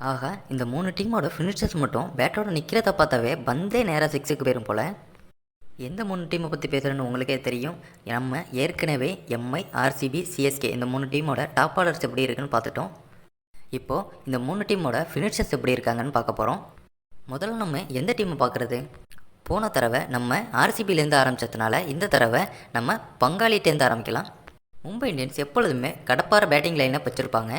ஆகா, இந்த 3 டீமோட ஃபினிஷர்ஸ் மட்டும் பேட்டோட நிற்கிறத பார்த்தாவே பந்தே நேராக சிக்ஸுக்கு போயிடும் போல். எந்த 3 டீமை பற்றி பேசுகிறேன்னு உங்களுக்கே தெரியும். நம்ம ஏற்கனவே எம்ஐ, ஆர்சிபி, சிஎஸ்கே இந்த 3 டீமோட டாப் ஆர்டர்ஸ் எப்படி இருக்குன்னு பார்த்துட்டோம். இப்போது இந்த 3 டீமோட ஃபினிஷர்ஸ் எப்படி இருக்காங்கன்னு பார்க்க போகிறோம். முதல்ல நம்ம எந்த டீமை பார்க்குறது? போன தடவை நம்ம ஆர்சிபிலேருந்து ஆரம்பித்ததுனால இந்த தடவை நம்ம பங்காளிட்டேருந்து ஆரம்பிக்கலாம். மும்பை இந்தியன்ஸ் எப்பொழுதுமே கடப்பார பேட்டிங் லைனப் வச்சுருப்பாங்க.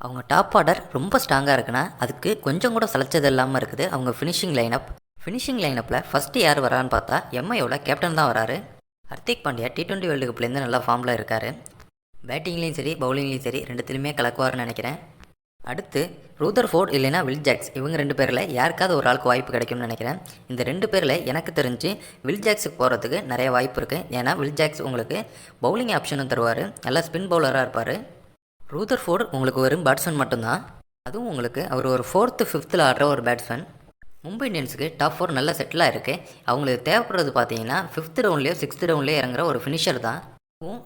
அவங்க டாப் ஆர்டர் ரொம்ப ஸ்ட்ராங்காக இருக்குன்னா அதுக்கு கொஞ்சம் கூட சளைச்சது இல்லாமல் இருக்குது அவங்க ஃபினிஷிங் லைனப்பில் ஃபஸ்ட்டு யார் வரான்னு பார்த்தா எம்ஐயோட கேப்டன் தான் வராரு. ஹர்திக் பாண்டியா T20 வேர்ல்டு கப்லேருந்து நல்லா ஃபார்மில் இருக்கார். பேட்டிங்லேயும் சரி பவுலிங்லேயும் சரி ரெண்டுத்துலையுமே கலக்குவார்னு நினைக்கிறேன். அடுத்து ரூதர்ஃபோர்ட் இல்லைனா வில் ஜாக்ஸ், இவங்க 2 பேரில் யாருக்காவது ஒரு ஆளுக்கு வாய்ப்பு கிடைக்கும்னு நினைக்கிறேன். இந்த 2 பேரில் எனக்கு தெரிஞ்சு வில் ஜாக்ஸுக்கு போகிறதுக்கு நிறைய வாய்ப்பு இருக்குது. ஏன்னா வில் ஜாக்ஸ் உங்களுக்கு பவுலிங் ஆப்ஷனும் தருவார், நல்லா ஸ்பின் பவுலராக இருப்பார். ரூதர்ஃபோர்டு உங்களுக்கு வெறும் பேட்ஸ்மேன் மட்டும்தான், அதுவும் உங்களுக்கு அவர் ஒரு 4th 5th ஆடுற ஒரு பேட்ஸ்மேன். மும்பை இந்தியன்ஸுக்கு டாப் 4 நல்லா செட்டிலாக இருக்குது. அவங்களுக்கு தேவைப்படுறது பார்த்தீங்கன்னா 5th ரவுண்ட்லேயோ 6th ரவுண்ட்லேயோ இறங்குற ஒரு ஃபினிஷர் தான்.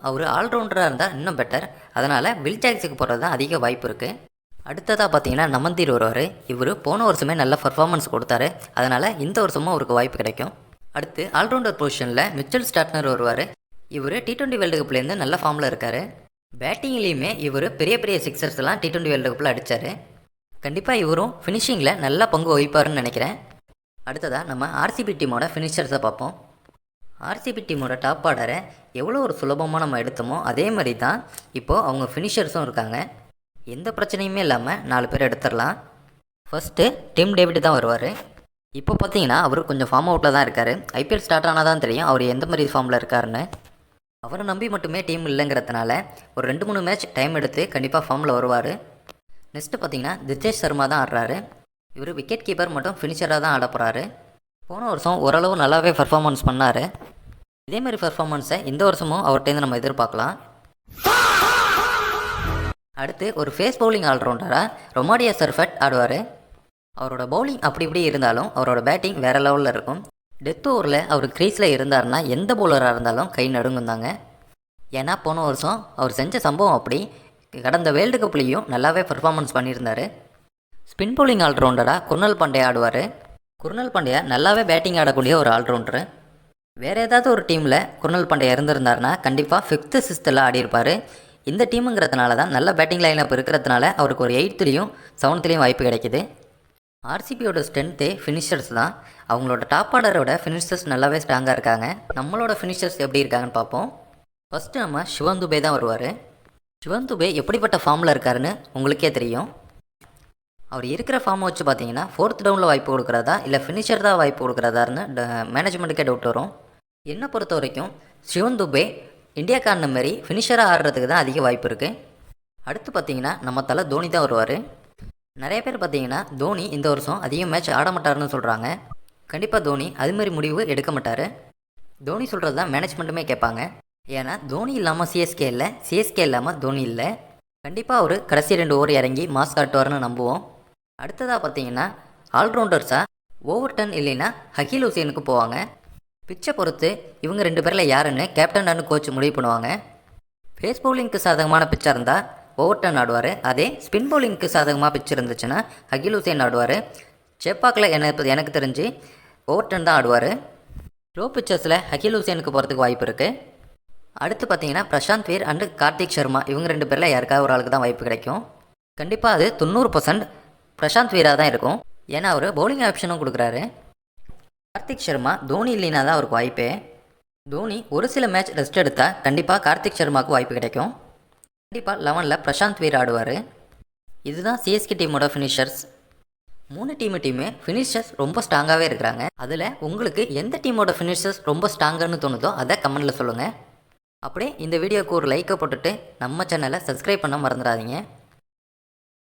அவர் ஆல்ரவுண்டராக இருந்தால் இன்னும் பெட்டர். அதனால் வில் ஜாக்ஸுக்கு போகிறது தான் அதிக வாய்ப்பு இருக்குது. அடுத்ததாக பார்த்தீங்கன்னா நமந்தீர் வருவார். இவர் போன வருஷமே நல்ல பர்ஃபார்மன்ஸ் கொடுத்தாரு, அதனால் இந்த வருஷமும் அவருக்கு வாய்ப்பு கிடைக்கும். அடுத்து ஆல்ரவுண்டர் பொசிஷனில் மிச்சல் ஸ்டார்ட்னர் வருவார். இவர் T20 வேர்ல்டு கப்லேருந்து நல்ல ஃபார்மில் இருக்கார். பேட்டிங்லேயுமே இவர் பெரிய பெரிய சிக்ஸர்ஸ்லாம் T20 வேர்ல்டு கப்பில் அடித்தார். கண்டிப்பாக இவரும் ஃபினிஷிங்கில் நல்லா பங்கு வகிப்பாருன்னு நினைக்கிறேன். அடுத்ததாக நம்ம ஆர்சிபி டீமோட ஃபினிஷர்ஸை பார்ப்போம். ஆர்சிபி டீமோட டாப் ஆர்டரை எவ்வளோ ஒரு சுலபமாக நம்ம எடுத்தோமோ அதே மாதிரி தான் இப்போது அவங்க ஃபினிஷர்ஸும் இருக்காங்க. எந்த பிரச்சனையுமே இல்லாமல் 4 பேர் எடுத்துடலாம். ஃபஸ்ட்டு டிம் டேவிட் தான் வருவார். இப்போ பார்த்தீங்கன்னா அவர் கொஞ்சம் ஃபார்ம் அவுட்டில் தான் இருக்கார். ஐபிஎல் ஸ்டார்ட் ஆனால் தான் தெரியும் அவர் எந்த மாதிரி ஃபார்மில் இருக்காருன்னு. அவரை நம்பி மட்டுமே டீம் இல்லைங்கிறதுனால ஒரு 2-3 மேட்ச் டைம் எடுத்து கண்டிப்பாக ஃபார்மில் வருவார். நெக்ஸ்ட்டு பார்த்தீங்கன்னா தினேஷ் சர்மா தான் ஆடுறாரு. இவர் விக்கெட் கீப்பர் மட்டும் ஃபினிஷராக தான் ஆட போகிறாரு. போன வருஷம் ஓரளவு நல்லாவே பர்ஃபார்மன்ஸ் பண்ணார். இதேமாதிரி பர்ஃபார்மன்ஸை இந்த வருஷமும் அவர்கிட்டேருந்து நம்ம எதிர்பார்க்கலாம். அடுத்து ஒரு ஃபேஸ் பவுலிங் ஆல்ரவுண்டராக ரொமாடியா சர்ஃபட் ஆடுவார். அவரோட பவுலிங் அப்படி இப்படி இருந்தாலும் அவரோட பேட்டிங் வேறு லெவலில் இருக்கும். டெத் ஓவரில் அவர் க்ரீஸில் இருந்தார்னா எந்த பவுலராக இருந்தாலும் கை நடுங்கும் தாங்க. ஏன்னா போன வருஷம் அவர் செஞ்ச சம்பவம் அப்படி. கடந்த வேர்ல்டு கப்லேயும் நல்லாவே பர்ஃபார்மன்ஸ் பண்ணியிருந்தார். ஸ்பின் பவுலிங் ஆல்ரவுண்டராக குர்னல் பாண்டியா ஆடுவார். குர்னல் பாண்டியா நல்லாவே பேட்டிங் ஆடக்கூடிய ஒரு ஆல்ரவுண்டரு. வேறு ஏதாவது ஒரு டீமில் குர்னல் பாண்டியா இருந்திருந்தாருன்னா கண்டிப்பாக 5th 6th ஆடியிருப்பார். இந்த டீமுங்கிறதுனால தான் நல்ல பேட்டிங் லைனப் இருக்கிறதுனால அவருக்கு ஒரு 8th 7th வாய்ப்பு கிடைக்கிது. ஆர்சிபியோட ஸ்ட்ரென்த்தே ஃபினிஷர்ஸ் தான். அவங்களோட டாப் ஆர்டரோட ஃபினிஷர்ஸ் நல்லாவே ஸ்ட்ராங்காக இருக்காங்க. நம்மளோட ஃபினிஷர்ஸ் எப்படி இருக்காங்கன்னு பார்ப்போம். ஃபஸ்ட்டு நம்ம சிவன் துபே தான் வருவார். சிவன் துபே எப்படிப்பட்ட ஃபார்மில் இருக்காருன்னு உங்களுக்கே தெரியும். அவர் இருக்கிற ஃபார்மை வச்சு பார்த்தீங்கன்னா 4th டவுனில் வாய்ப்பு கொடுக்குறதா இல்லை ஃபினிஷர் தான் வாய்ப்பு கொடுக்குறதாருன்னு மேனேஜ்மெண்ட்டுக்கே டவுட் வரும். என்னை பொறுத்த வரைக்கும் சிவன் துபே இந்தியாக்கான மாரி ஃபினிஷராக ஆடுறதுக்கு தான் அதிக வாய்ப்பு இருக்குது. அடுத்து பார்த்தீங்கன்னா நம்ம தலை தோனி தான் வருவார். நிறைய பேர் பார்த்தீங்கன்னா தோனி இந்த வருஷம் அதிக மேட்ச் ஆட மாட்டாருன்னு சொல்கிறாங்க. கண்டிப்பாக தோனி அதுமாரி முடிவு எடுக்க மாட்டார். தோனி சொல்கிறது தான் மேனேஜ்மெண்ட்டுமே கேட்பாங்க. ஏன்னா தோனி இல்லாமல் சிஎஸ்கே இல்லை, சிஎஸ்கே இல்லாமல் தோனி இல்லை. கண்டிப்பாக அவர் கடைசி 2 ஓவர் இறங்கி மாஸ் காட்டுவார்னு நம்புவோம். அடுத்ததாக பார்த்தீங்கன்னா ஆல்ரவுண்டர்ஸாக ஓவர்டன் இல்லைன்னா ஹக்கீல் ஹுசேனுக்கு போவாங்க. பிச்சை பொறுத்து இவங்க 2 பேரில் யாருன்னு கேப்டன் அண்ட் கோச் முடிவு பண்ணுவாங்க. ஃபேஸ் பவுலிங்க்கு சாதகமான பிச்சாக இருந்தால் ஓவர்டன் ஆடுவார். அதே ஸ்பின் பவுலிங்க்கு சாதகமாக பிச்சு இருந்துச்சுன்னா ஹக்கீல் ஹுசேன் ஆடுவார். செப்பாக்கில் எனக்கு தெரிஞ்சு ஓவர்டன் தான் ஆடுவார். ஸ்லோ பிச்சர்ஸில் ஹக்கீல் ஹுசேனுக்கு போகிறதுக்கு வாய்ப்பு இருக்குது. அடுத்து பார்த்தீங்கன்னா பிரசாந்த் வீர் அண்டு கார்த்திக் சர்மா, இவங்க 2 பேரில் யாருக்காவது ஒரு ஆளுக்கு தான் வாய்ப்பு கிடைக்கும். கண்டிப்பாக அது 90% பிரசாந்த் வீராக தான் இருக்கும். ஏன்னா அவர் பவுலிங் ஆப்ஷனும் கொடுக்குறாரு. கார்த்திக் சர்மா தோனி இல்லைனா தான் அவருக்கு வாய்ப்பே. தோனி ஒரு சில மேட்ச் ரெஸ்ட் எடுத்தால் கண்டிப்பாக கார்த்திக் சர்மாவுக்கு வாய்ப்பு கிடைக்கும். கண்டிப்பாக 11ல் பிரசாந்த் வீர் ஆடுவார். இதுதான் சிஎஸ்கே டீமோட ஃபினிஷர்ஸ். 3 டீமுமே ஃபினிஷர்ஸ் ரொம்ப ஸ்ட்ராங்காகவே இருக்கிறாங்க. அதில் உங்களுக்கு எந்த டீமோட ஃபினிஷர்ஸ் ரொம்ப ஸ்ட்ராங்குன்னு தோணுதோ அதை கமெண்டில் சொல்லுங்கள். அப்படியே இந்த வீடியோவுக்கு ஒரு லைக்கை போட்டுட்டு நம்ம சேனலை சப்ஸ்கிரைப் பண்ண மறந்துடாதீங்க.